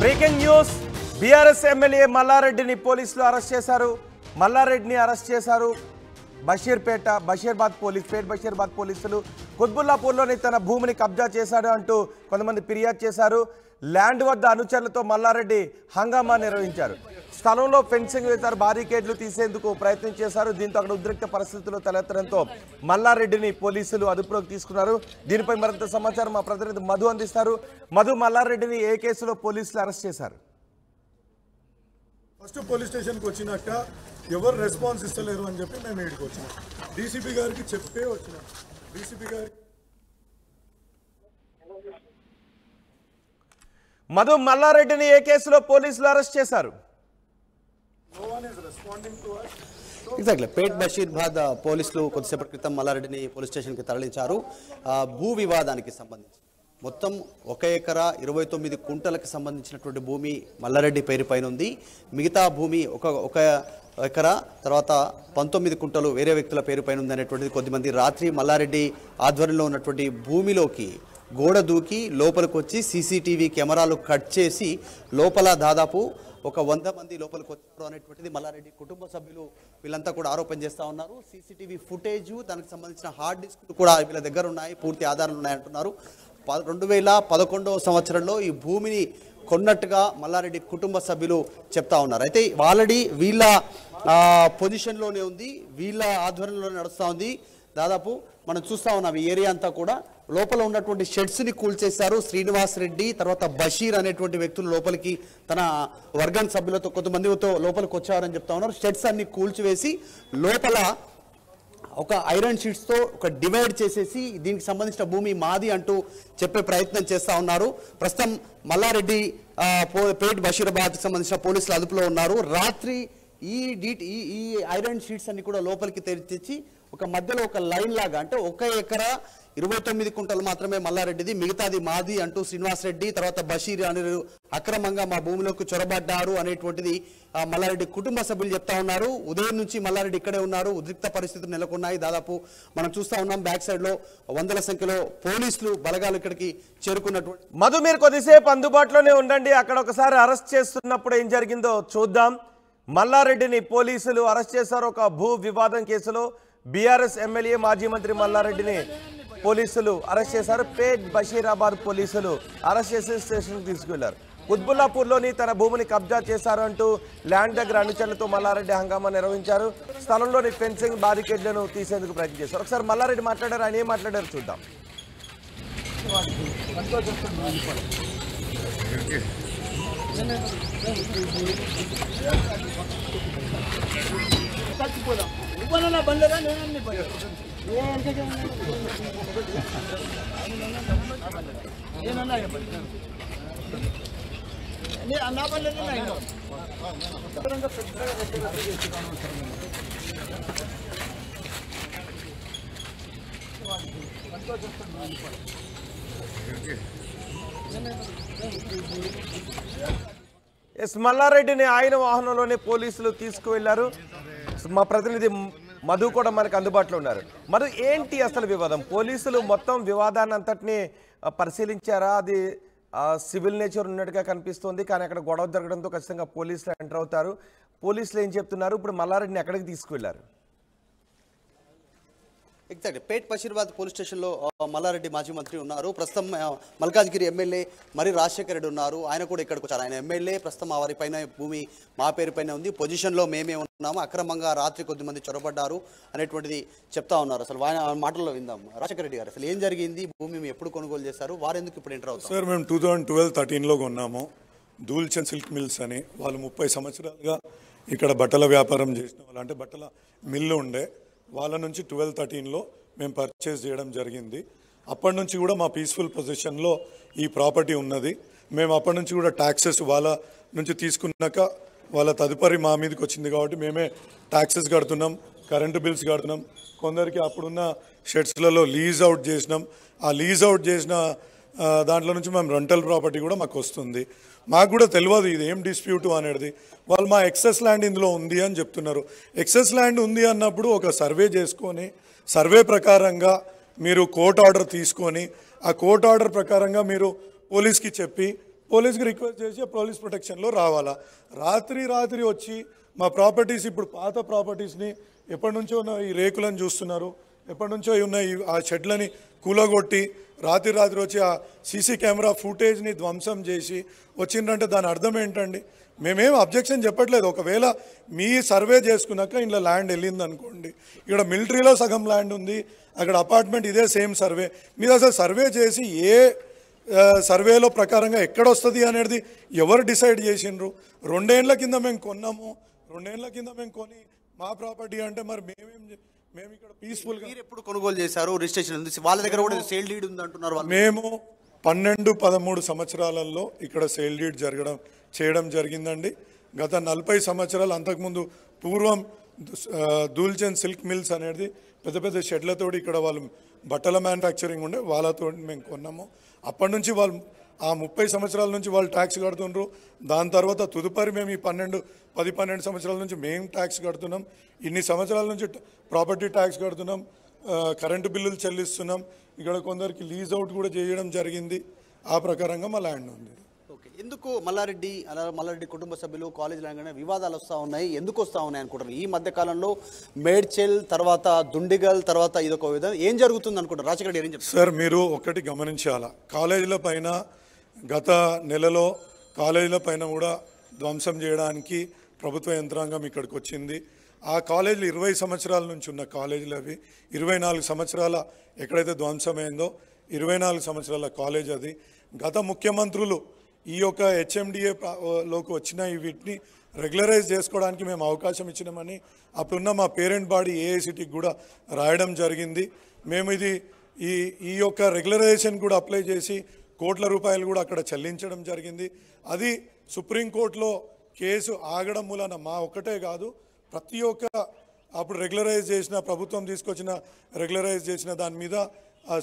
Breaking news BRS MLA మల్లారెడ్డిని పోలీసులు arrest చేశారు. మల్లారెడ్డిని అరెస్ట్ చేశారు బషీర్బాద్ పోలీసులు. కుత్బుల్లాపూర్లోని తన భూమిని కబ్జా చేశాడు అంటూ కొంతమంది ఫిర్యాదు చేశారు. ల్యాండ్ వద్ద అనుచరులతో మల్లారెడ్డి హంగామా నిర్వహించారు. స్థలంలో ఫెన్సింగ్ వేశారు, బారికేడ్లు తీసేందుకు ప్రయత్నం చేశారు. దీంతో అక్కడ ఉద్రిక్త పరిస్థితులు తలెత్తడంతో మల్లారెడ్డిని పోలీసులు అదుపులోకి తీసుకున్నారు. దీనిపై మరింత సమాచారం మా ప్రతినిధి మధు అందిస్తారు. మధు, మల్లారెడ్డిని ఏ కేసులో పోలీసులు అరెస్ట్ చేశారు? ఫస్ట్ పోలీస్ స్టేషన్కి వచ్చినాక ఎవరు రెస్పాన్స్ ఇస్తలేరు అని చెప్పి మేము ఇక్కడికి వచ్చినాం. డీసీపీ గారికి చెప్పే వచ్చినాం. డీసీపీ గారికి మధు, మల్లారెడ్డిని ఏ కేసులో పోలీసులు అరెస్ట్ చేశారు? ఎగ్జాక్ట్లీ పేట్ బషీర్బాద్ పోలీసులు కొద్దిసేపటి క్రితం మల్లారెడ్డిని పోలీస్ స్టేషన్కి తరలించారు. భూ వివాదానికి సంబంధించి మొత్తం 1 ఎకరా 29 కుంటలకు సంబంధించినటువంటి భూమి మల్లారెడ్డి పేరు పైన ఉంది. మిగతా భూమి ఒక ఎకరా తర్వాత 19 కుంటలు వేరే వ్యక్తుల పేరు పైన ఉంది అనేటువంటిది కొద్దిమంది రాత్రి మల్లారెడ్డి ఆధ్వర్యంలో ఉన్నటువంటి భూమిలోకి గోడ దూకి లోపలికి వచ్చి సీసీటీవీ కెమెరాలు కట్ చేసి లోపల దాదాపు ఒక 100 మంది లోపలికి వచ్చారు అనేటువంటిది మల్లారెడ్డి కుటుంబ సభ్యులు వీళ్ళంతా కూడా ఆరోపణ చేస్తూ ఉన్నారు. సీసీటీవీ ఫుటేజ్, దానికి సంబంధించిన హార్డ్ డిస్క్లు కూడా వీళ్ళ దగ్గర ఉన్నాయి, పూర్తి ఆధారాలు ఉన్నాయంటున్నారు. 2011వ సంవత్సరంలో ఈ భూమిని కొన్నట్టుగా మల్లారెడ్డి కుటుంబ సభ్యులు చెప్తా ఉన్నారు. అయితే ఆల్రెడీ వీళ్ళ పొజిషన్లోనే ఉంది, వీళ్ళ ఆధ్వర్యంలోనే నడుస్తూ ఉంది. దాదాపు మనం చూస్తూ ఉన్నాం ఈ ఏరియా అంతా కూడా లోపల ఉన్నటువంటి షెడ్స్ని కూల్చేశారు. శ్రీనివాస్ రెడ్డి తర్వాత బషీర్ అనేటువంటి వ్యక్తులు లోపలికి తన వర్గం సభ్యులతో కొంతమందితో లోపలికి వచ్చారని చెప్తా ఉన్నారు. షెడ్స్ అన్ని కూల్చివేసి లోపల ఒక ఐరన్ షీట్స్తో ఒక డివైడ్ చేసేసి దీనికి సంబంధించిన భూమి మాది అంటూ చెప్పే ప్రయత్నం చేస్తూ ఉన్నారు. ప్రస్తుతం మల్లారెడ్డి పేట్ బషీరాబాద్కి సంబంధించిన పోలీసులు అదుపులో ఉన్నారు. రాత్రి ఈ ఐరన్ షీట్స్ అన్ని కూడా లోపలికి తెచ్చి ఒక మధ్యలో ఒక లైన్ లాగా, అంటే 1 ఎకరా 29 కుంటలు మాత్రమే మల్లారెడ్డిది, మిగతాది మాది అంటూ శ్రీనివాస్ రెడ్డి తర్వాత బషీర్ అనే అక్రమంగా మా భూమిలోకి చొరబడ్డారు అనేటువంటిది మల్లారెడ్డి కుటుంబ సభ్యులు చెప్తా ఉన్నారు. ఉదయం నుంచి మల్లారెడ్డి ఇక్కడే ఉన్నారు. ఉద్రిక్త పరిస్థితులు నెలకొన్నాయి. దాదాపు మనం చూస్తా ఉన్నాం బ్యాక్ సైడ్ లో 100ల సంఖ్యలో పోలీసులు బలగాలు ఇక్కడికి చేరుకున్నటువంటి. మధు, మీరు కొద్దిసేపు అందుబాటులోనే ఉండండి. అక్కడ ఒకసారి అరెస్ట్ చేస్తున్నప్పుడు ఏం జరిగిందో చూద్దాం. మల్లారెడ్డిని పోలీసులు అరెస్ట్ చేశారు. ఒక భూ వివాదం కేసులో బీఆర్ఎస్ ఎమ్మెల్యే మాజీ మంత్రి మల్లారెడ్డిని పోలీసులు అరెస్ట్ చేశారు. పేట్ బషీరాబాద్ పోలీసులు అరెస్ట్ చేసి స్టేషన్కి తీసుకెళ్లారు. కుత్బుల్లాపూర్లోని తన భూమిని కబ్జా చేశారు అంటూ ల్యాండ్ దగ్గర అనుచరులతో మల్లారెడ్డి హంగామా నిర్వహించారు. స్థలంలోని ఫెన్సింగ్ బారికేడ్లను తీసేందుకు ప్రయత్నం చేశారు. ఒకసారి మల్లారెడ్డి మాట్లాడారు, ఆయన ఏం మాట్లాడారు చూద్దాం. మల్లారెడ్డిని ఆయన వాహనంలోనే పోలీసులు తీసుకువెళ్లారు. మా ప్రతినిధి మధు కూడా మనకు అందుబాటులో ఉన్నారు. మధు, ఏంటి అసలు వివాదం? పోలీసులు మొత్తం వివాదాన్ని అంతటినీ పరిశీలించారా? అది సివిల్ నేచర్ ఉన్నట్టుగా కనిపిస్తుంది, కానీ అక్కడ గొడవ జరగడంతో ఖచ్చితంగా పోలీసులు ఎంటర్ అవుతారు. పోలీసులు ఏం చెప్తున్నారు? ఇప్పుడు మల్లారెడ్డిని ఎక్కడికి తీసుకువెళ్లారు? ఎగ్జాక్ట్లీ పేట్ బషీరాబాద్ పోలీస్ స్టేషన్లో మల్లారెడ్డి మాజీ మంత్రి ఉన్నారు. ప్రస్తుతం మల్కాజ్గిరి ఎమ్మెల్యే మరి రాజశేఖర రెడ్డి ఉన్నారు. ఆయన కూడా ఇక్కడికి వచ్చారు. ఆయన ఎమ్మెల్యే, ప్రస్తుతం వారి పైన భూమి మా పేరు పైన ఉంది, పొజిషన్లో మేమే ఉన్నాము, అక్రమంగా రాత్రి కొద్దిమంది చొరబడ్డారు అనేటువంటిది చెప్తా ఉన్నారు. అసలు ఆయన మాటల్లో విందాం. రాజశేఖర రెడ్డి గారు, అసలు ఏం జరిగింది? భూమి ఎప్పుడు కొనుగోలు చేశారు? వారు ఎందుకు ఇప్పుడు ఎంటర్ అవుతారు? సార్, మేము 2012-13లో కొన్నాము. దూల్చంద్ సిల్క్ మిల్స్ అని. వాళ్ళు 30 సంవత్సరాలుగా ఇక్కడ బట్టల వ్యాపారం చేసిన వాళ్ళు, అంటే బట్టల మిల్లు ఉండే వాళ్ళ నుంచి 12-13లో మేము పర్చేస్ చేయడం జరిగింది. అప్పటి నుంచి కూడా మా పీస్ఫుల్ పొజిషన్లో ఈ ప్రాపర్టీ ఉన్నది. మేము అప్పటి నుంచి కూడా ట్యాక్సెస్ వాళ్ళ నుంచి తీసుకున్నాక వాళ్ళ తదుపరి మా మీదకి వచ్చింది కాబట్టి మేమే ట్యాక్సెస్ కడుతున్నాం, కరెంటు బిల్స్ కడుతున్నాం. కొందరికి అప్పుడున్న షెడ్స్లలో లీజ్ అవుట్ చేసినాం. ఆ లీజ్ అవుట్ చేసిన దాంట్లో నుంచి మేము రెంటల్ ప్రాపర్టీ కూడా మాకు వస్తుంది. మాకు కూడా తెలియదు ఇది ఏం డిస్ప్యూట్ అనేది. వాళ్ళు మా ఎక్సెస్ ల్యాండ్ ఇందులో ఉంది అని చెప్తున్నారు. ఎక్సెస్ ల్యాండ్ ఉంది అన్నప్పుడు ఒక సర్వే చేసుకొని, సర్వే ప్రకారంగా మీరు కోర్ట్ ఆర్డర్ తీసుకొని, ఆ కోర్ట్ ఆర్డర్ ప్రకారంగా మీరు పోలీస్కి చెప్పి పోలీస్కి రిక్వెస్ట్ చేసి పోలీస్ ప్రొటెక్షన్లో రావాలా. రాత్రి వచ్చి మా ప్రాపర్టీస్, ఇప్పుడు పాత ప్రాపర్టీస్ని ఎప్పటి నుంచో ఉన్న ఈ రేకులను చూస్తున్నారు, ఎప్పటి నుంచో ఉన్న ఆ షెడ్లని కూలగొట్టి రాత్రి వచ్చి ఆ సీసీ కెమెరా ఫుటేజ్ని ధ్వంసం చేసి వచ్చిందంటే దాని అర్థం ఏంటండి? మేమేం అబ్జెక్షన్ చెప్పట్లేదు. ఒకవేళ మీ సర్వే చేసుకున్నాక ఇంట్లో ల్యాండ్ వెళ్ళింది అనుకోండి, ఇక్కడ మిలిటరీలో సగం ల్యాండ్ ఉంది, అక్కడ అపార్ట్మెంట్ ఇదే సేమ్ సర్వే, మీరు అసలు సర్వే చేసి ఏ సర్వేలో ప్రకారంగా ఎక్కడొస్తుంది అనేది ఎవరు డిసైడ్ చేసిండ్రు? 2 ఏళ్ల కింద మేము కొన్నాము, 2 ఏళ్ల కింద మేము కొని మా ప్రాపర్టీ అంటే మరి మేము ఇక్కడ పీస్ఫుల్గా. మీరు ఎప్పుడు కొనుగోలు చేశారు? రిజిస్ట్రేషన్ ఉంది, వాళ్ళ దగ్గర కూడా సేల్ డీడ్ ఉంది అంటున్నారు. మేము 12-13 సంవత్సరాలలో ఇక్కడ సేల్ డీడ్ చేయడం జరిగిందండి. గత 40 సంవత్సరాలు అంతకుముందు పూర్వం దూల్చంద్ సిల్క్ మిల్స్ అనేది పెద్ద షెడ్లతోటి ఇక్కడ వాళ్ళు బట్టల మ్యానుఫ్యాక్చరింగ్ ఉండే, వాళ్ళతో మేము కొన్నాము. అప్పటి నుంచి వాళ్ళు ఆ 30 సంవత్సరాల నుంచి వాళ్ళు ట్యాక్స్ కడుతుండ్రు. దాని తర్వాత తదుపరి మేము ఈ 10-12 సంవత్సరాల నుంచి మేము ట్యాక్స్ కడుతున్నాం. ఇన్ని సంవత్సరాల నుంచి ప్రాపర్టీ ట్యాక్స్ కడుతున్నాం, కరెంటు బిల్లులు చెల్లిస్తున్నాం. ఇక్కడ కొందరికి లీజ్ అవుట్ కూడా చేయడం జరిగింది. ఆ ప్రకారంగా మా ల్యాండ్ ఉంది. ఓకే, ఎందుకు మల్లారెడ్డి కుటుంబ సభ్యులు కాలేజ్ ల్యాండ్ వివాదాలు వస్తూ ఉన్నాయి, ఎందుకు వస్తూ ఉన్నాయి అనుకుంటారు? ఈ మధ్య కాలంలో మేడ్చెల్, తర్వాత దుండిగల్, తర్వాత ఇదొక విధంగా ఏం జరుగుతుంది అనుకుంటారు? రాజశేఖర్ రెడ్డి ఏం చెప్తారు? సార్, మీరు ఒకటి గమనించాలా, కాలేజీల పైన గత నెలలో కాలేజీల పైన కూడా ధ్వంసం చేయడానికి ప్రభుత్వ యంత్రాంగం ఇక్కడికి వచ్చింది. ఆ కాలేజీలు 20 సంవత్సరాల నుంచి ఉన్న కాలేజీలు అవి. 24 సంవత్సరాల ఎక్కడైతే ధ్వంసమైందో 24 సంవత్సరాల కాలేజ్ అది. గత ముఖ్యమంత్రులు ఈ యొక్క హెచ్ఎండిఏలోకి వచ్చిన వీటిని రెగ్యులరైజ్ చేసుకోవడానికి మేము అవకాశం ఇచ్చినామని అప్పుడున్న మా పేరెంట్ బాడీ ఏఐసిటీకి కూడా రాయడం జరిగింది. మేము ఈ యొక్క రెగ్యులరైజేషన్ కూడా అప్లై చేసి కోట్ల రూపాయలు కూడా అక్కడ చెల్లించడం జరిగింది. అది సుప్రీంకోర్టులో కేసు ఆగడం మూలన మా ఒక్కటే కాదు, ప్రతి ఒక్క అప్పుడు రెగ్యులరైజ్ చేసిన ప్రభుత్వం తీసుకొచ్చిన రెగ్యులరైజ్ చేసిన దాని మీద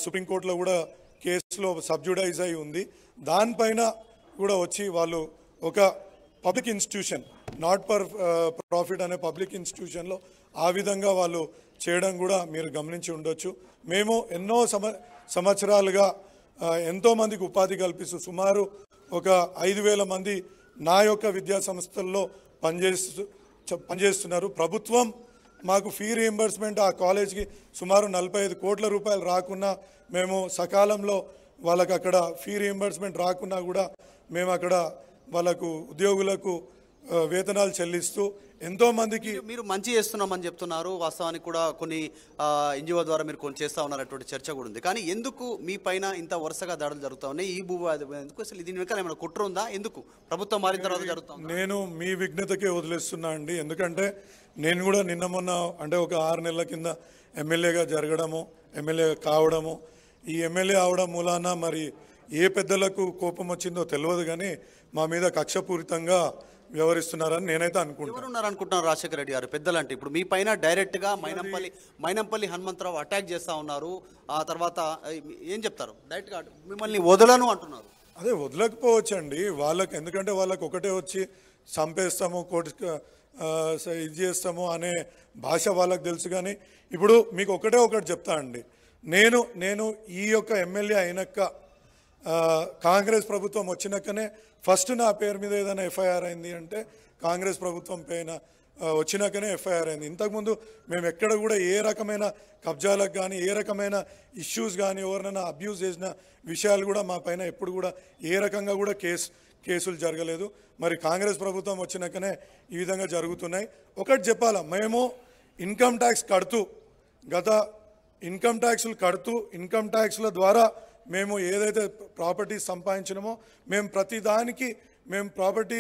సుప్రీంకోర్టులో కూడా కేసులో సబ్జుడైజ్ అయి ఉంది. దానిపైన కూడా వచ్చి వాళ్ళు ఒక public institution, not for profit అనే పబ్లిక్ ఇన్స్టిట్యూషన్లో ఆ విధంగా వాళ్ళు చేయడం కూడా మీరు గమనించి ఉండొచ్చు. మేము ఎన్నో సంవత్సరాలుగా ఎంతోమందికి ఉపాధి కల్పిస్తూ సుమారు ఒక 5,000 మంది నా యొక్క విద్యా సంస్థల్లో పనిచేస్తున్నారు. ప్రభుత్వం మాకు ఫీ రీయింబర్స్మెంట్ ఆ కాలేజ్కి సుమారు 45 కోట్ల రూపాయలు రాకున్నా, మేము సకాలంలో వాళ్ళకు అక్కడ ఫీ రీయింబర్స్మెంట్ రాకున్నా కూడా మేము అక్కడ వాళ్ళకు ఉద్యోగులకు వేతనాలు చెల్లిస్తూ ఎంతోమందికి. మీరు మంచి చేస్తున్నామని చెప్తున్నారు, వాస్తవానికి కూడా కొన్ని ఎన్జిఓ ద్వారా మీరు కొన్ని చేస్తూ ఉన్నారటువంటి చర్చ కూడా ఉంది. కానీ ఎందుకు మీ పైన ఇంత వరుసగా దాడులు జరుగుతూ ఉన్నాయి? ఈ ఎందుకు అసలు దీని వెనకాల ఏమైనా కుట్ర ఉందా? ఎందుకు ప్రభుత్వం మారిన తర్వాత జరుగుతుంది? నేను మీ విఘ్నతకే వదిలేస్తున్నా అండి. ఎందుకంటే నేను కూడా నిన్న మొన్న అంటే ఒక 6 నెలల కింద ఎమ్మెల్యేగా జరగడము, ఎమ్మెల్యే కావడము, ఈ ఎమ్మెల్యే అవడం మూలాన మరి ఏ పెద్దలకు కోపం వచ్చిందో తెలియదు, కానీ మా మీద కక్షపూరితంగా వ్యవహరిస్తున్నారని నేనైతే అనుకుంటున్నాను. రాజశేఖర రెడ్డి గారు పెద్దలు అంటే ఇప్పుడు మీ పైన డైరెక్ట్గా మైనంపల్లి హనుమంతరావు అటాక్ చేస్తూ ఉన్నారు. ఆ తర్వాత ఏం చెప్తారు? డైరెక్ట్గా మిమ్మల్ని వదలను అంటున్నారు. అదే వదలకపోవచ్చండి వాళ్ళకి, ఎందుకంటే వాళ్ళకి ఒకటే వచ్చి చంపేస్తాము, ఇది చేస్తాము అనే భాష వాళ్ళకి తెలుసు. కానీ ఇప్పుడు మీకు ఒకటి చెప్తా అండి, నేను ఈ యొక్క ఎమ్మెల్యే అయినాక కాంగ్రెస్ ప్రభుత్వం వచ్చినాకనే ఫస్ట్ నా పేరు మీద ఏదైనా ఎఫ్ఐఆర్ అయింది అంటే కాంగ్రెస్ ప్రభుత్వం పైన వచ్చినాకనే ఎఫ్ఐఆర్ అయింది. ఇంతకుముందు మేము ఎక్కడ కూడా ఏ రకమైన కబ్జాలకు కానీ ఏ రకమైన ఇష్యూస్ కానీ ఎవరినైనా అబ్యూజ్ చేసిన విషయాలు కూడా మా పైన ఎప్పుడు కూడా ఏ రకంగా కూడా కేసులు జరగలేదు. మరి కాంగ్రెస్ ప్రభుత్వం వచ్చినాకనే ఈ విధంగా జరుగుతున్నాయి. ఒకటి చెప్పాలా, మేము ఇన్కమ్ ట్యాక్స్ కడుతూ ఇన్కమ్ ట్యాక్స్ల ద్వారా మేము ఏదైతే ప్రాపర్టీ సంపాదించినామో మేము ప్రతిదానికి మేము ప్రాపర్టీ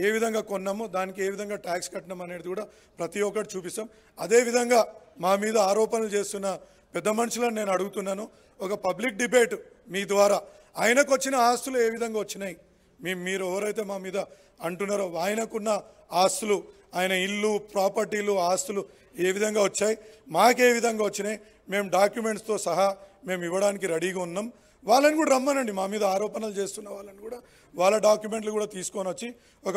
ఏ విధంగా కొన్నామో దానికి ఏ విధంగా ట్యాక్స్ కట్టినాం అనేది కూడా ప్రతి ఒక్కటి చూపిస్తాం. అదేవిధంగా మా మీద ఆరోపణలు చేస్తున్న పెద్ద మనుషులను నేను అడుగుతున్నాను, ఒక పబ్లిక్ డిబేట్ మీ ద్వారా ఆయనకు వచ్చిన ఆస్తులు ఏ విధంగా వచ్చినాయి, మీరు ఎవరైతే మా మీద అంటున్నారో ఆయనకున్న ఆస్తులు, ఆయన ఇల్లు, ప్రాపర్టీలు, ఆస్తులు ఏ విధంగా వచ్చాయి, మాకే విధంగా వచ్చినాయి, మేము డాక్యుమెంట్స్తో సహా మేము ఇవ్వడానికి రెడీగా ఉన్నాం. వాళ్ళని కూడా రమ్మనండి, మా మీద ఆరోపణలు చేస్తున్న వాళ్ళని కూడా వాళ్ళ డాక్యుమెంట్లు కూడా తీసుకొని వచ్చి ఒక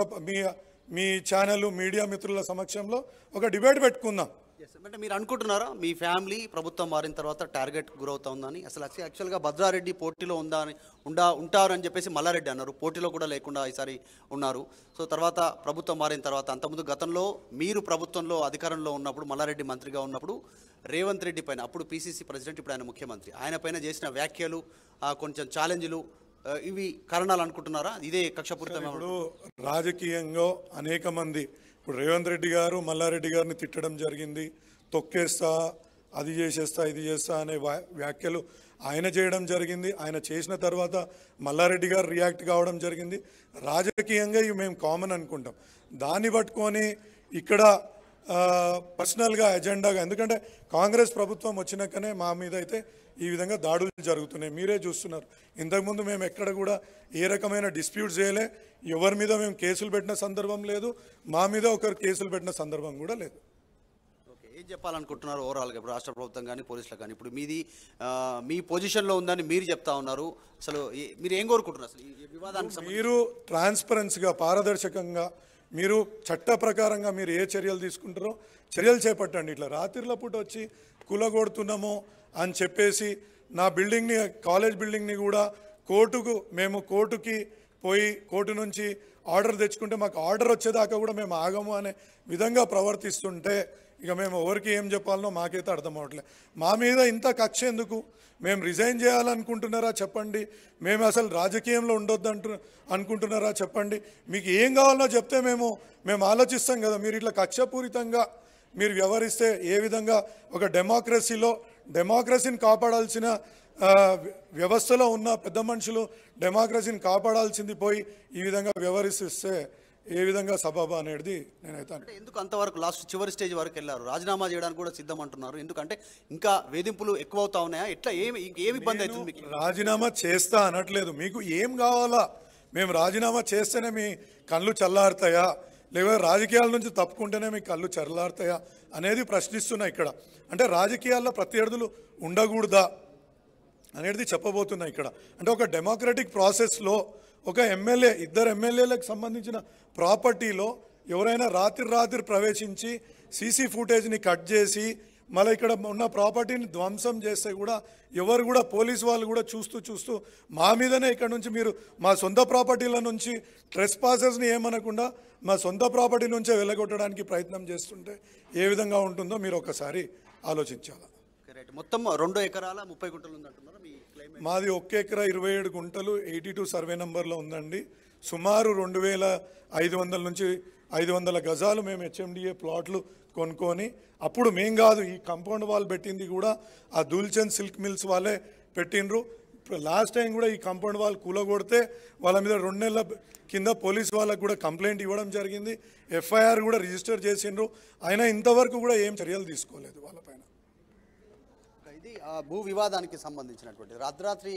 మీ ఛానల్ మీడియా మిత్రుల సమక్షంలో ఒక డిబేట్ పెట్టుకుందాం. అంటే మీరు అనుకుంటున్నారా మీ ఫ్యామిలీ ప్రభుత్వం మారిన తర్వాత టార్గెట్ గురవుతుందని? అసలు యాక్చువల్గా భద్రారెడ్డి పోటీలో ఉంటారు అని చెప్పేసి మల్లారెడ్డి అన్నారు, పోటీలో కూడా లేకుండా ఈసారి ఉన్నారు. సో తర్వాత ప్రభుత్వం మారిన తర్వాత, అంతకుముందు గతంలో మీరు ప్రభుత్వంలో అధికారంలో ఉన్నప్పుడు, మల్లారెడ్డి మంత్రిగా ఉన్నప్పుడు రేవంత్ రెడ్డి పైన, అప్పుడు పిసిసి ప్రెసిడెంట్, ఇప్పుడు ఆయన ముఖ్యమంత్రి, ఆయన పైన చేసిన వ్యాఖ్యలు, కొంచెం ఛాలెంజ్లు, ఇవి కారణాలు అనుకుంటున్నారా? ఇదే కక్షపూరితమైన? ఇప్పుడు రాజకీయంగా అనేక మంది, ఇప్పుడు రేవంత్ రెడ్డి గారు మల్లారెడ్డి గారిని తిట్టడం జరిగింది, తొక్కేస్తా, అది చేసేస్తా, ఇది చేస్తా అనే వ్యాఖ్యలు ఆయన చేయడం జరిగింది. ఆయన చేసిన తర్వాత మల్లారెడ్డి గారు రియాక్ట్ కావడం జరిగింది. రాజకీయంగా ఇవి మేము కామన్ అనుకుంటాం. దాన్ని పట్టుకొని ఇక్కడ పర్సనల్గా ఎజెండాగా, ఎందుకంటే కాంగ్రెస్ ప్రభుత్వం వచ్చినాకనే మా మీద అయితే ఈ విధంగా దాడులు జరుగుతున్నాయి, మీరే చూస్తున్నారు. ఇంతకుముందు మేము ఎక్కడ కూడా ఏ రకమైన డిస్ప్యూట్ చేయలే, ఎవరి మీద మేము కేసులు పెట్టిన సందర్భం లేదు, మా మీద ఒకరు కేసులు పెట్టిన సందర్భం కూడా లేదు. ఓకే, ఏం చెప్పాలనుకుంటున్నారు ఓవరాల్గా ఇప్పుడు రాష్ట్ర ప్రభుత్వం కానీ పోలీసులు కానీ? ఇప్పుడు మీది మీ పొజిషన్లో ఉందని మీరు చెప్తా ఉన్నారు, అసలు మీరు ఏం కోరుకుంటున్నారు? అసలు ఈ వివాదానికి మీరు ట్రాన్స్పరెన్సీగా, పారదర్శకంగా, మీరు చట్ట ప్రకారంగా మీరు ఏ చర్యలు తీసుకుంటారో చర్యలు చేపట్టండి. ఇట్లా రాత్రిల పూట వచ్చి కూలగొడుతున్నాము అని చెప్పేసి నా బిల్డింగ్ని, కాలేజ్ బిల్డింగ్ని కూడా కోర్టుకి పోయి కోర్టు నుంచి ఆర్డర్ తెచ్చుకుంటే మాకు ఆర్డర్ వచ్చేదాకా కూడా మేము ఆగము అనే విధంగా ప్రవర్తిస్తుంటే ఇక మేము ఎవరికి ఏం చెప్పాలనో మాకైతే అర్థం అవ్వట్లేదు. మా మీద ఇంత కక్ష ఎందుకు? మేము రిజైన్ చేయాలనుకుంటున్నారా చెప్పండి, మేము అసలు రాజకీయంలో ఉండొద్దు అనుకుంటున్నారా చెప్పండి, మీకు ఏం కావాలనో చెప్తే మేము ఆలోచిస్తాం కదా. మీరు ఇట్లా కక్షపూరితంగా మీరు వ్యవహరిస్తే ఏ విధంగా ఒక డెమోక్రసీని కాపాడాల్సిన వ్యవస్థలో ఉన్న పెద్ద మనుషులు డెమోక్రసీని కాపాడాల్సింది పోయి ఈ విధంగా వ్యవహరిస్తే ఏ విధంగా సబబా అనేది నేనైతే అంటే ఎందుకు అంతవరకు లాస్ట్ చివరి స్టేజ్ వరకు వెళ్ళారు? రాజీనామా చేయడానికి కూడా సిద్ధం అంటున్నారు, ఎందుకంటే ఇంకా వేధింపులు ఎక్కువ అవుతా ఉన్నాయా? ఎట్లా ఏమి ఇబ్బంది అవుతుంది మీకు? రాజీనామా చేస్తా అనట్లేదు, మీకు ఏం కావాలా? మేము రాజీనామా చేస్తేనే మీ కళ్ళు చల్లారుతాయా, లేకపోతే రాజకీయాల నుంచి తప్పుకుంటేనే మీ కళ్ళు చల్లారుతాయా అనేది ప్రశ్నిస్తున్నా ఇక్కడ. అంటే రాజకీయాల్లో ప్రత్యర్థులు ఉండకూడదా అనేది చెప్పబోతున్నా ఇక్కడ. అంటే ఒక డెమోక్రటిక్ ప్రాసెస్లో ఒక ఎమ్మెల్యే, ఇద్దరు ఎమ్మెల్యేలకు సంబంధించిన ప్రాపర్టీలో ఎవరైనా రాత్రి ప్రవేశించి సీసీ ఫుటేజ్ని కట్ చేసి మళ్ళీ ఇక్కడ ఉన్న ప్రాపర్టీని ధ్వంసం చేస్తే కూడా ఎవరు కూడా, పోలీసు వాళ్ళు కూడా చూస్తూ మా మీదనే ఇక్కడ నుంచి మీరు మా సొంత ప్రాపర్టీల నుంచి ట్రెస్ పాసెస్ని ఏమనకుండా మా సొంత ప్రాపర్టీ నుంచే వెళ్ళగొట్టడానికి ప్రయత్నం చేస్తుంటే ఏ విధంగా ఉంటుందో మీరు ఒకసారి ఆలోచించాలి. మొత్తం 2 ఎకరాల 30 గుంటలు ఉందంటున్నారు మీ క్లెయిమ్? మాది 1 ఎకరా 27 గుంటలు 82 సర్వే నంబర్లో ఉందండి. సుమారు 2500 నుంచి 500 గజాలు మేము హెచ్ఎండిఏ ప్లాట్లు కొనుక్కొని, అప్పుడు మేం కాదు, ఈ కాంపౌండ్ వాల్ పెట్టింది కూడా ఆ దూల్చంద్ సిల్క్ మిల్స్ వాళ్ళే పెట్టినరు. లాస్ట్ టైం కూడా ఈ కాంపౌండ్ వాల్ కూలగొడితే వాళ్ళ మీద 2 నెలల కింద పోలీసు వాళ్ళకు కూడా కంప్లైంట్ ఇవ్వడం జరిగింది, ఎఫ్ఐఆర్ కూడా రిజిస్టర్ చేసిండ్రు. అయినా ఇంతవరకు కూడా ఏం చర్యలు తీసుకోలేదు వాళ్ళపైన. ఇది భూ వివాదానికి సంబంధించినటువంటి రాత్రి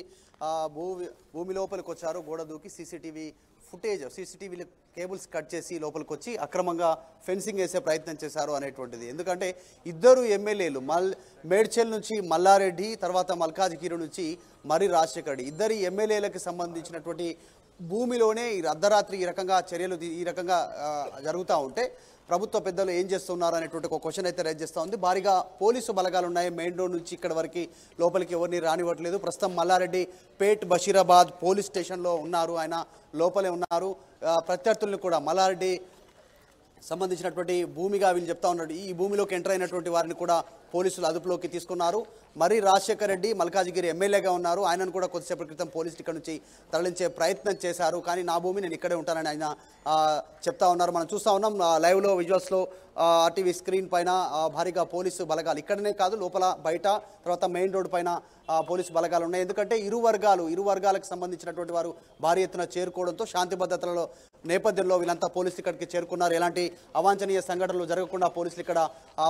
భూమి లోపలికి వచ్చారు, గోడ దూకి సీసీటీవీ కేబుల్స్ కట్ చేసి లోపలికి వచ్చి అక్రమంగా ఫెన్సింగ్ వేసే ప్రయత్నం చేశారు అనేటువంటిది. ఎందుకంటే ఇద్దరు ఎమ్మెల్యేలు మేడ్చల్ నుంచి మల్లారెడ్డి, తర్వాత మల్కాజ్గిరి నుంచి మరి రాజశేఖర్ రెడ్డి, ఇద్దరి ఎమ్మెల్యేలకు సంబంధించినటువంటి భూమిలోనే ఈ అర్ధరాత్రి ఈ రకంగా చర్యలు ఈ రకంగా జరుగుతూ ఉంటే ప్రభుత్వ పెద్దలు ఏం చేస్తున్నారు అనేటువంటి ఒక క్వశ్చన్ అయితే రైజ్ చేస్తూ ఉంది. భారీగా పోలీసు బలగాలు ఉన్నాయి, మెయిన్ రోడ్ నుంచి ఇక్కడ వరకు లోపలికి ఎవరిని రానివ్వట్లేదు. ప్రస్తుతం మల్లారెడ్డి పేట్ బషీరాబాద్ పోలీస్ స్టేషన్లో ఉన్నారు, ఆయన లోపలే ఉన్నారు. ప్రత్యర్థులను కూడా మల్లారెడ్డి సంబంధించినటువంటి భూమిగా వీళ్ళు చెప్తా ఉన్నాడు, ఈ భూమిలోకి ఎంటర్ అయినటువంటి వారిని కూడా పోలీసులు అదుపులోకి తీసుకున్నారు. మరి రాజశేఖర్ రెడ్డి మల్కాజిగిరి ఎమ్మెల్యేగా ఉన్నారు, ఆయనను కూడా కొద్దిసేపటి క్రితం పోలీసులు ఇక్కడ నుంచి తరలించే ప్రయత్నం చేశారు. కానీ నా భూమి నేను ఇక్కడే ఉంటానని ఆయన చెప్తా ఉన్నారు. మనం చూస్తూ ఉన్నాం లైవ్లో, విజువల్స్లో, ఆర్టీవీ స్క్రీన్ పైన భారీగా పోలీసు బలగాలు ఇక్కడనే కాదు, లోపల బయట, తర్వాత మెయిన్ రోడ్ పైన పోలీసు బలగాలు ఉన్నాయి. ఎందుకంటే ఇరు వర్గాలకు సంబంధించినటువంటి వారు భారీ ఎత్తున చేరుకోవడంతో శాంతి భద్రతలలో నేపథ్యంలో వీళ్ళంతా పోలీసులు ఇక్కడికి చేరుకున్నారు. ఎలాంటి అవాంఛనీయ సంఘటనలు జరగకుండా పోలీసులు ఇక్కడ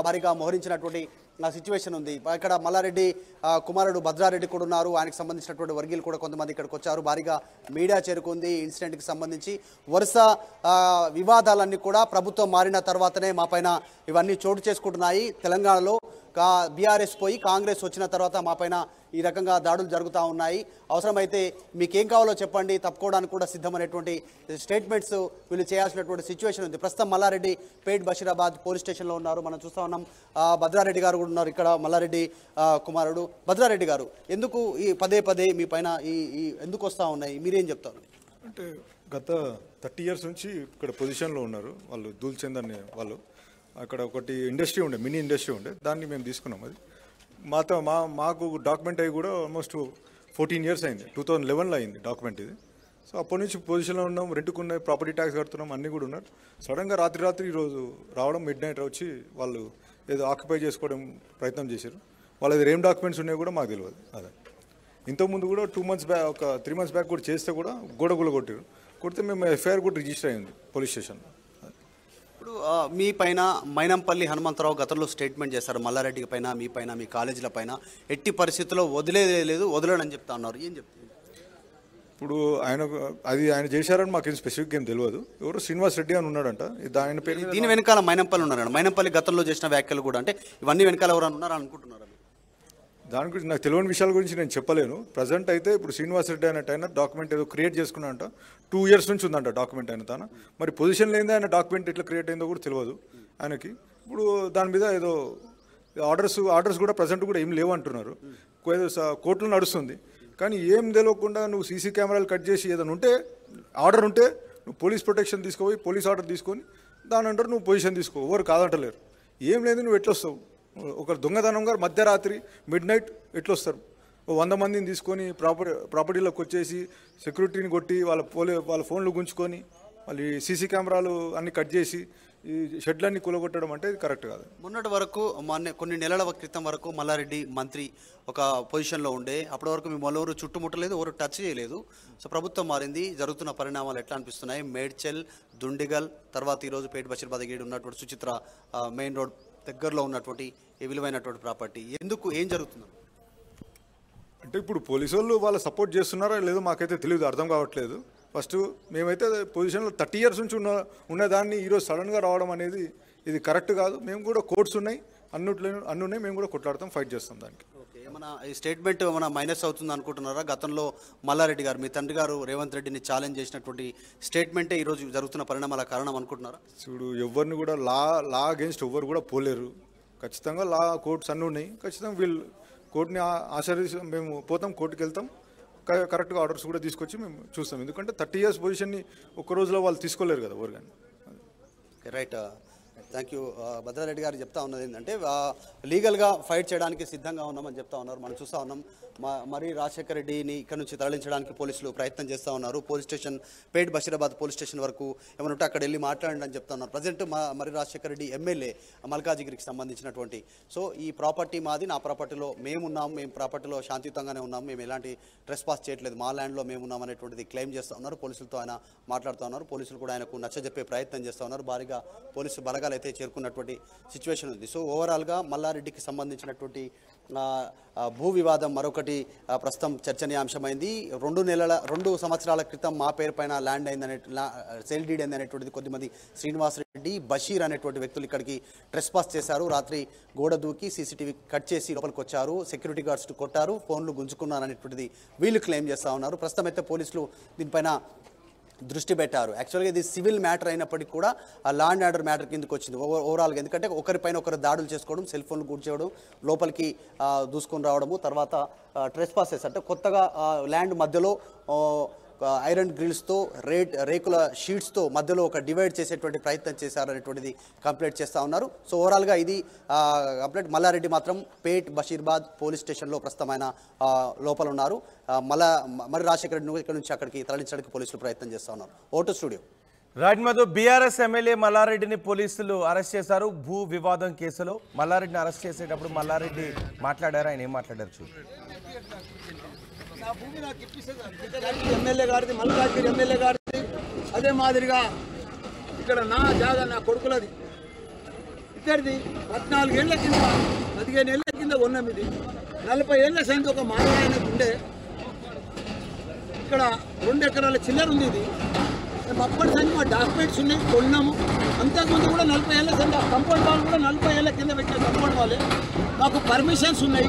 భారీగా మోహరించినటువంటి సిచ్యువేషన్ ఉంది. ఇక్కడ మల్లారెడ్డి కుమారుడు భద్రారెడ్డి కూడా ఉన్నారు, ఆయనకు సంబంధించినటువంటి వర్గీయులు కూడా కొంతమంది ఇక్కడికి వచ్చారు. భారీగా మీడియా చేరుకుంది. ఇన్సిడెంట్కి సంబంధించి వరుస వివాదాలన్నీ కూడా ప్రభుత్వం మారిన తర్వాతనే మా పైన ఇవన్నీ చోటు చేసుకుంటున్నాయి. తెలంగాణలో బీఆర్ఎస్ పోయి కాంగ్రెస్ వచ్చిన తర్వాత మా పైన ఈ రకంగా దాడులు జరుగుతూ ఉన్నాయి, అవసరమైతే మీకేం కావాలో చెప్పండి, తప్పుకోవడానికి కూడా సిద్ధమనేటువంటి స్టేట్మెంట్స్ వీళ్ళు చేయాల్సినటువంటి సిచ్యువేషన్ ఉంది. ప్రస్తుతం మల్లారెడ్డి పేట్ బషీరాబాద్ పోలీస్ స్టేషన్లో ఉన్నారు. మనం చూస్తూ ఉన్నాం భద్రారెడ్డి గారు కూడా ఉన్నారు ఇక్కడ, మల్లారెడ్డి కుమారుడు. భద్రారెడ్డి గారు, ఎందుకు ఈ పదే పదే మీ పైన ఈ ఎందుకు వస్తూ ఉన్నాయి, మీరేం చెప్తారు? అంటే గత 30 years నుంచి ఇక్కడ పొజిషన్లో ఉన్నారు వాళ్ళు. దూల్చంద్ అనే వాళ్ళు అక్కడ ఒకటి ఇండస్ట్రీ ఉండే, మినీ ఇండస్ట్రీ ఉండే, దాన్ని మేము తీసుకున్నాం. అది మాకు డాక్యుమెంట్ అయ్యి కూడా ఆల్మోస్ట్ 14 years అయింది. 2011లో అయింది డాక్యుమెంట్ ఇది. సో అప్పటి నుంచి పొజిషన్లో ఉన్నాం, రెంట్కున్న ప్రాపర్టీ ట్యాక్స్ కడుతున్నాం, అన్నీ కూడా ఉన్నారు. సడన్గా రాత్రి ఈరోజు రావడం, మిడ్ నైట్ వచ్చి వాళ్ళు ఏదో ఆక్యుపై చేసుకోవడం ప్రయత్నం చేశారు. వాళ్ళ దగ్గర ఏం డాక్యుమెంట్స్ ఉన్నాయో కూడా మాకు తెలియదు. అదే ఇంతకుముందు కూడా 2 months బ్యాక్, ఒక 3 months బ్యాక్ కూడా చేస్తే కూడా గోడ కొట్టారు. కొడితే మేము ఎఫ్ఐఆర్ కూడా రిజిస్టర్ అయింది పోలీస్ స్టేషన్లో. ఇప్పుడు మీ పైన మైనంపల్లి హనుమంతరావు గతంలో స్టేట్మెంట్ చేశారు, మల్లారెడ్డి పైన, మీ పైన, మీ కాలేజీల పైన ఎట్టి పరిస్థితుల్లో వదిలేదు, వదలడని చెప్తా ఉన్నారు. ఏం చెప్తారు? ఇప్పుడు ఆయన చేశారని మాకు స్పెసిఫిక్ ఏం తెలియదు. ఎవరు శ్రీనివాస్ రెడ్డి అని ఉన్నాడంట, ఆయన పేరు. దీని వెనకాల మైనంపల్లి ఉన్నారంట. మైనంపల్లి గతంలో చేసిన వ్యాఖ్యలు కూడా, అంటే ఇవన్నీ వెనకాల ఎవరు ఉన్నారు అనుకుంటున్నారు? దాని గురించి నాకు తెలియని విషయాల గురించి నేను చెప్పలేను. ప్రజెంట్ అయితే ఇప్పుడు శ్రీనివాస్ రెడ్డి అన్నట్టు ఆయన డాక్యుమెంట్ ఏదో క్రియేట్ చేసుకున్నాడంట, 2 years నుంచి ఉందంట డాక్యుమెంట్ ఆయన తన. మరి పొజిషన్ లేదే ఆయన డాక్యుమెంట్ ఎట్లా క్రియేట్ అయిందో కూడా తెలియదు ఆయనకి. ఇప్పుడు దాని మీద ఏదో ఆర్డర్స్ కూడా ప్రజెంట్ కూడా ఏం లేవు అంటున్నారు. ఏదో కోర్టులో నడుస్తుంది. కానీ ఏం తెలియకుండా నువ్వు సీసీ కెమెరాలు కట్ చేసి ఏదైనా ఉంటే, ఆర్డర్ ఉంటే నువ్వు పోలీస్ ప్రొటెక్షన్ తీసుకోపోయి పోలీస్ ఆర్డర్ తీసుకొని దాని అంటారు నువ్వు పొజిషన్ తీసుకో, ఎవరు కాదంటలేరు. ఏం లేదు, నువ్వు ఎట్లా వస్తావు? ఒక దొంగతనం గారు మధ్యరాత్రి మిడ్ నైట్ ఎట్లా వస్తారు? 100 మందిని తీసుకొని ప్రాపర్టీలోకి వచ్చేసి సెక్యూరిటీని కొట్టి వాళ్ళ ఫోన్లు గుంచుకొని మళ్ళీ సీసీ కెమెరాలు అన్ని కట్ చేసి ఈ షెడ్లన్నీ కూలగొట్టడం అంటే ఇది కరెక్ట్ కాదు. మొన్నటి వరకు కొన్ని నెలల క్రితం వరకు మల్లారెడ్డి మంత్రి ఒక పొజిషన్లో ఉండే, అప్పటి వరకు మేము ఎవరు చుట్టుముట్టలేదు, ఎవరు టచ్ చేయలేదు. సో ప్రభుత్వం మారింది, జరుగుతున్న పరిణామాలు ఎట్లా అనిపిస్తున్నాయి? మేడ్చల్, దుండిగల్, తర్వాత ఈరోజు పేట్ బషీరాబాద్ గేడ్ ఉన్నటువంటి సుచిత్ర మెయిన్ రోడ్ దగ్గరలో ఉన్నటువంటి విలువైనటువంటి ప్రాపర్టీ, ఎందుకు ఏం జరుగుతుంది? అంటే ఇప్పుడు పోలీసు వాళ్ళు వాళ్ళ సపోర్ట్ చేస్తున్నారా లేదో మాకైతే తెలియదు, అర్థం కావట్లేదు. ఫస్ట్ మేమైతే పొజిషన్లో 30 years నుంచి ఉన్నదాన్ని ఈరోజు సడన్గా రావడం అనేది ఇది కరెక్ట్ కాదు. మేము కూడా కోర్ట్స్ ఉన్నాయి, అన్ని ఉన్నాయి, మేము కూడా కొట్లాడతాం, ఫైట్ చేస్తాం దానికి. ఓకే, ఏమైనా ఈ స్టేట్మెంట్ ఏమైనా మైనస్ అవుతుంది అనుకుంటున్నారా? గతంలో మల్లారెడ్డి గారు, మీ తండ్రి గారు రేవంత్ రెడ్డిని ఛాలెంజ్ చేసినటువంటి స్టేట్మెంటే ఈరోజు జరుగుతున్న పరిణామాల కారణం అనుకుంటున్నారా? చూడు, ఎవరిని కూడా లా అగేన్స్ట్ ఎవరు కూడా పోలేరు. ఖచ్చితంగా లా కోర్ట్స్ అన్నీ ఉన్నాయి. ఖచ్చితంగా వీళ్ళు కోర్టుని ఆశ్రయిస్తాం, మేము పోతాం, కోర్టుకి వెళ్తాం, కరెక్ట్గా ఆర్డర్స్ కూడా తీసుకొచ్చి మేము చూస్తాం. ఎందుకంటే 30 years పొజిషన్ని ఒక్క రోజులో వాళ్ళు తీసుకోలేరు కదా ఎవరు కానీ. Right, thank you. భద్రారెడ్డి గారు చెప్తా ఉన్నది ఏంటంటే లీగల్గా ఫైట్ చేయడానికి సిద్ధంగా ఉన్నామని చెప్తా ఉన్నారు. మనం చూస్తూ ఉన్నాం మరి రాజశేఖర రెడ్డిని ఇక్కడ నుంచి తరలించడానికి పోలీసులు ప్రయత్నం చేస్తూ ఉన్నారు. పోలీస్ స్టేషన్, పేట్ బషీరాబాద్ పోలీస్ స్టేషన్ వరకు ఏమైనా ఉంటే అక్కడ వెళ్ళి మాట్లాడండి అని చెప్తా ఉన్నారు. ప్రజెంట్ మరి రాజశేఖర రెడ్డి ఎమ్మెల్యే మల్కాజిగిరికి సంబంధించినటువంటి, సో ఈ ప్రాపర్టీ మాది, నా ప్రాపర్టీలో మేము ప్రాపర్టీలో శాంతియుతంగానే ఉన్నాము, మేము ఎలాంటి ట్రెస్ పాస్ చేయట్లేదు, మా ల్యాండ్లో మేము ఉన్నాం అనేటువంటిది క్లెయిమ్ చేస్తూ ఉన్నారు. పోలీసులతో ఆయన మాట్లాడుతూ ఉన్నారు. పోలీసులు కూడా ఆయనకు నచ్చజెప్పే ప్రయత్నం చేస్తూ ఉన్నారు. భారీగా పోలీసు బలగాలు అయితే చేరుకున్నటువంటి సిచ్యువేషన్ ఉంది. సో ఓవరాల్గా మల్లారెడ్డికి సంబంధించినటువంటి భూ వివాదం మరొకటి ప్రస్తుతం చర్చనీయాంశమైంది. 2 సంవత్సరాల క్రితం మా పేరు పైన ల్యాండ్ అయిందనే, సేల్ డీడ్ అయింది అనేటువంటిది కొద్దిమంది శ్రీనివాస్ రెడ్డి, బషీర్ అనేటువంటి వ్యక్తులు ఇక్కడికి ట్రెస్ పాస్ చేశారు. రాత్రి గోడ దూకి సీసీటీవీ కట్ చేసి లోపలికి వచ్చారు, సెక్యూరిటీ గార్డ్స్ కొట్టారు, ఫోన్లు గుంజుకున్నారు అనేటువంటిది వీళ్ళు క్లెయిమ్ చేస్తూ ఉన్నారు. ప్రస్తుతం అయితే పోలీసులు దీనిపైన దృష్టి పెట్టారు. యాక్చువల్గా ఇది సివిల్ మ్యాటర్ అయినప్పటికీ కూడా ఆ లా అండ్ ఆర్డర్ మ్యాటర్ కిందకి వచ్చింది ఓవరాల్గా. ఎందుకంటే ఒకరిపైన ఒకరు దాడులు చేసుకోవడం, సెల్ ఫోన్లు గుర్చేయడం, లోపలికి దూసుకొని రావడము, తర్వాత ట్రెస్ పాసెస్ అంటే కొత్తగా ల్యాండ్ మధ్యలో ఐరన్ గ్రిల్స్తో రేకుల షీట్స్తో మధ్యలో ఒక డివైడ్ చేసేటువంటి ప్రయత్నం చేశారనేటువంటిది కంప్లైంట్ చేస్తూ ఉన్నారు. సో ఓవరాల్గా ఇది కంప్లైంట్. మల్లారెడ్డి మాత్రం పేట్ బషీరాబాద్ పోలీస్ స్టేషన్లో ప్రస్తుతం ఆయన లోపల ఉన్నారు. మరి రాజశేఖర రెడ్డిని ఇక్కడ నుంచి అక్కడికి తరలించడానికి పోలీసులు ప్రయత్నం చేస్తూ ఉన్నారు. ఓటు studio. Right Madhu, BRS MLA మల్లారెడ్డిని పోలీసులు అరెస్ట్ చేశారు భూ వివాదం కేసులో. మల్లారెడ్డిని అరెస్ట్ చేసేటప్పుడు మల్లారెడ్డి మాట్లాడారు, ఆయన ఏం మాట్లాడారు చూడు. ఎమ్మెల్యే గారిది, మల్కాజ్గిరి ఎమ్మెల్యే గారిది, అదే మాదిరిగా ఇక్కడ నా జాగా నా కొడుకులది, ఇక్కడిది 14 ఏళ్ల కింద 15 ఏళ్ల కింద కొన్నాం. ఇది 40 ఏళ్ల సైన్స్ ఒక మానవాయనకు ఉండే, ఇక్కడ 2 ఎకరాల చిల్లర ఉంది. ఇది మేము అప్పటికని మా డాక్యుమెంట్స్ ఉన్నాయి, కొన్నాము. అంతకుముందు కూడా 40 ఏళ్ళ కింద కంపౌండ్ వాళ్ళు కూడా 40 ఏళ్ళ కింద పెట్టే కంపౌండ్ వాళ్ళే. మాకు పర్మిషన్స్ ఉన్నాయి,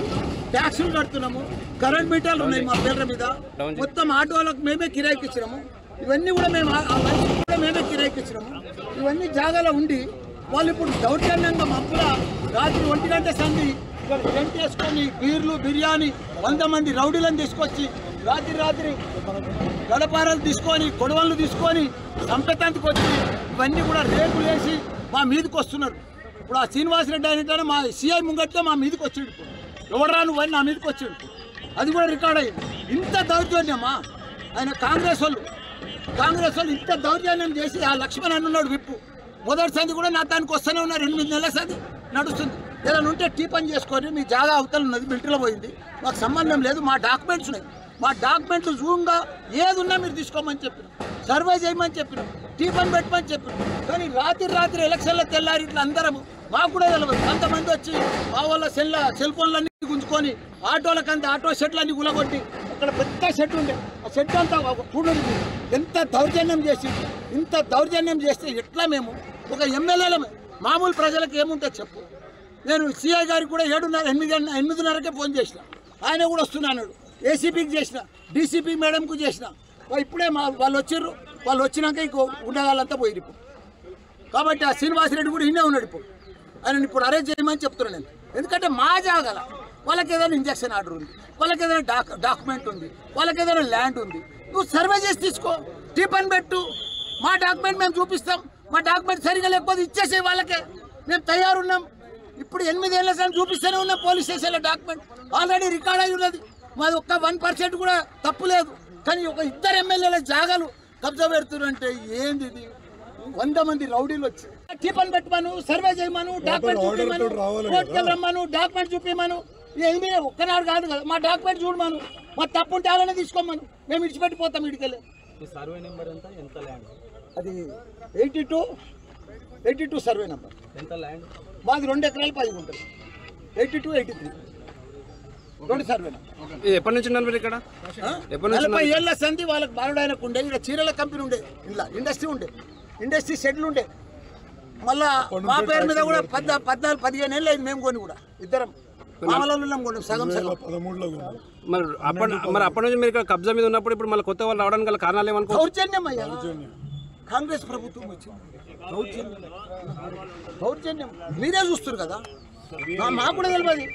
ట్యాక్సులు కడుతున్నాము, కరెంట్ మీటర్లు ఉన్నాయి మా పేర్ల మీద, మొత్తం ఆటోలకు మేమే కిరాయికి ఇచ్చినాము. ఇవన్నీ కూడా మేము కూడా మేమే కిరాయికి ఇచ్చినాము. ఇవన్నీ జాగాలో ఉండి వాళ్ళు ఇప్పుడు దౌర్జన్యంగా మప్పుల రాత్రి 1 గంట సంధి ఇక్కడ టెంట్ వేసుకొని బీర్లు బిర్యానీ 100 మంది రౌడీలను తీసుకొచ్చి రాత్రి గడపారాలు తీసుకొని కొడవళ్ళు తీసుకొని సంపెతాంతికి వచ్చి ఇవన్నీ కూడా రేకులు వేసి మా మీదకి వస్తున్నారు. ఇప్పుడు ఆ శ్రీనివాసరెడ్డి అయినట్టు మా సిఐ ముంగట్లో మా మీదకి వచ్చాడు. ఇప్పుడు ఎవడరాను అని నా మీదకి వచ్చాడు. అది కూడా రికార్డ్ అయ్యింది. ఇంత దౌర్జన్యమా ఆయన కాంగ్రెస్ వాళ్ళు ఇంత దౌర్జన్యం చేసి ఆ లక్ష్మణ్ అన్నాడు విప్పు మొదటి సంది కూడా నా దానికి వస్తూనే ఉన్నారు. 8 నెలల సంది నడుస్తుంది. ఏదైనా ఉంటే టీ పని చేసుకొని మీ జాగా అవతల ఉన్నది మిలిటరీలో పోయింది, మాకు సంబంధం లేదు, మా డాక్యుమెంట్స్ ఉన్నాయి, మా డాక్యుమెంట్లు జూమ్గా ఏది ఉన్నా మీరు తీసుకోమని చెప్పినాం, సర్వే చేయమని చెప్పినాం, టీ పని పెట్టమని చెప్పినాం. కానీ రాత్రి ఎలక్షన్లో తెల్లారి ఇట్లా అందరం మాకు కూడా తెలియదు. కొంతమంది వచ్చి మా వాళ్ళ సెల్ ఫోన్లన్నీ గుంజుకొని ఆటోలకంతా ఆటో షెడ్లన్నీ గులగొట్టి అక్కడ పెద్ద షెడ్ ఉండే ఆ షెడ్ అంతా కూడదు. ఎంత దౌర్జన్యం చేసి ఇంత దౌర్జన్యం చేస్తే ఎట్లా మేము ఒక ఎమ్మెల్యేలమే మామూలు ప్రజలకు ఏముంటుంది చెప్పు. నేను సిఐ గారికి కూడా 8:30కే ఫోన్ చేసిన, ఆయన కూడా వస్తున్నాడు. ఏసీపీకి చేసిన, డీసీపీ మేడంకు చేసిన. ఇప్పుడే వాళ్ళు వచ్చిర్రు, వాళ్ళు వచ్చినాక ఇంకో ఉండగాళ్ళంతా పోయిరు ఇప్పుడు. కాబట్టి ఆ శ్రీనివాసరెడ్డి కూడా ఇన్నే ఉన్నాడు. ఇప్పుడు ఆయన ఇప్పుడు అరెస్ట్ చేయమని చెప్తున్నాను నేను. ఎందుకంటే మా జాగాల వాళ్ళకి ఏదైనా ఇంజక్షన్ ఆర్డర్ ఉంది, వాళ్ళకి ఏదైనా డాక్యుమెంట్ ఉంది, వాళ్ళకి ఏదైనా ల్యాండ్ ఉంది, నువ్వు సర్వే చేసి తీసుకో, టీ పని పెట్టు, మా డాక్యుమెంట్ మేము చూపిస్తాం, మా డాక్యుమెంట్ సరిగా లేకపోతే ఇచ్చేసే వాళ్ళకే మేము తయారున్నాం. ఇప్పుడు 8 ఏళ్ళ సార్ చూపిస్తూనే ఉన్నాం పోలీస్ స్టేషన్లో డాక్యుమెంట్ ఆల్రెడీ రికార్డ్ అయి ఉన్నది. మాది ఒక్క 1% కూడా తప్పు లేదు. కానీ ఒక 2 ఎమ్మెల్యేల జాగాలు కబ్జా పెడుతున్నారంటే ఏంది ఇది? 100 మంది రౌడీలు వచ్చి టీ పని పెట్టమను, సర్వే చేయమను, డాక్యుమెంట్ చూపించమను, కోర్టుకు రమ్మను, డాక్యుమెంట్ చూపించమను. ఇది ఒక్కనాడు కాదు కదా, మా డాక్యుమెంట్ చూడమను, మా తప్పు ఉంటే అలానే తీసుకోమను, మేము ఇడిచిపెట్టిపోతాం. ఇడికెళ్ళి సర్వే నెంబర్ ఎంత ల్యాండ్? అది 82 సర్వే నెంబర్. ఎంత ల్యాండ్? మాది 2 ఎకరాలు 10 గుంటలు. 82, 83 2 సర్వే నెంబర్. ఎప్పటి నుంచి ఉన్నారు ఇక్కడ? 40 ఏళ్ళ సంధి వాళ్ళకి బాలుడాయనకు ఉండే. ఇక్కడ చీరల కంపెనీ ఉండే, ఇలా ఇండస్ట్రీ ఉండే, ఇండస్ట్రీ షెడ్లు ఉండే. మళ్ళా మా పేరు మీద కూడా 14-15 ఏళ్ళు అయింది మేము కొని కూడా. ఇద్దరం మామూలు కొన్నాం సగం. 13లో మరి అప్పటి నుంచి మీరు ఇక్కడ కబ్జా మీద ఉన్నప్పుడు ఇప్పుడు మళ్ళీ కొత్త వాళ్ళు రావడానికి గల కారణాలు ఏమనుకో? దౌర్జన్యం అయ్యా, కాంగ్రెస్ ప్రభుత్వం వచ్చింది. దౌర్జన్యం మీరే చూస్తారు కదా, మాకు కూడా తెలియదు.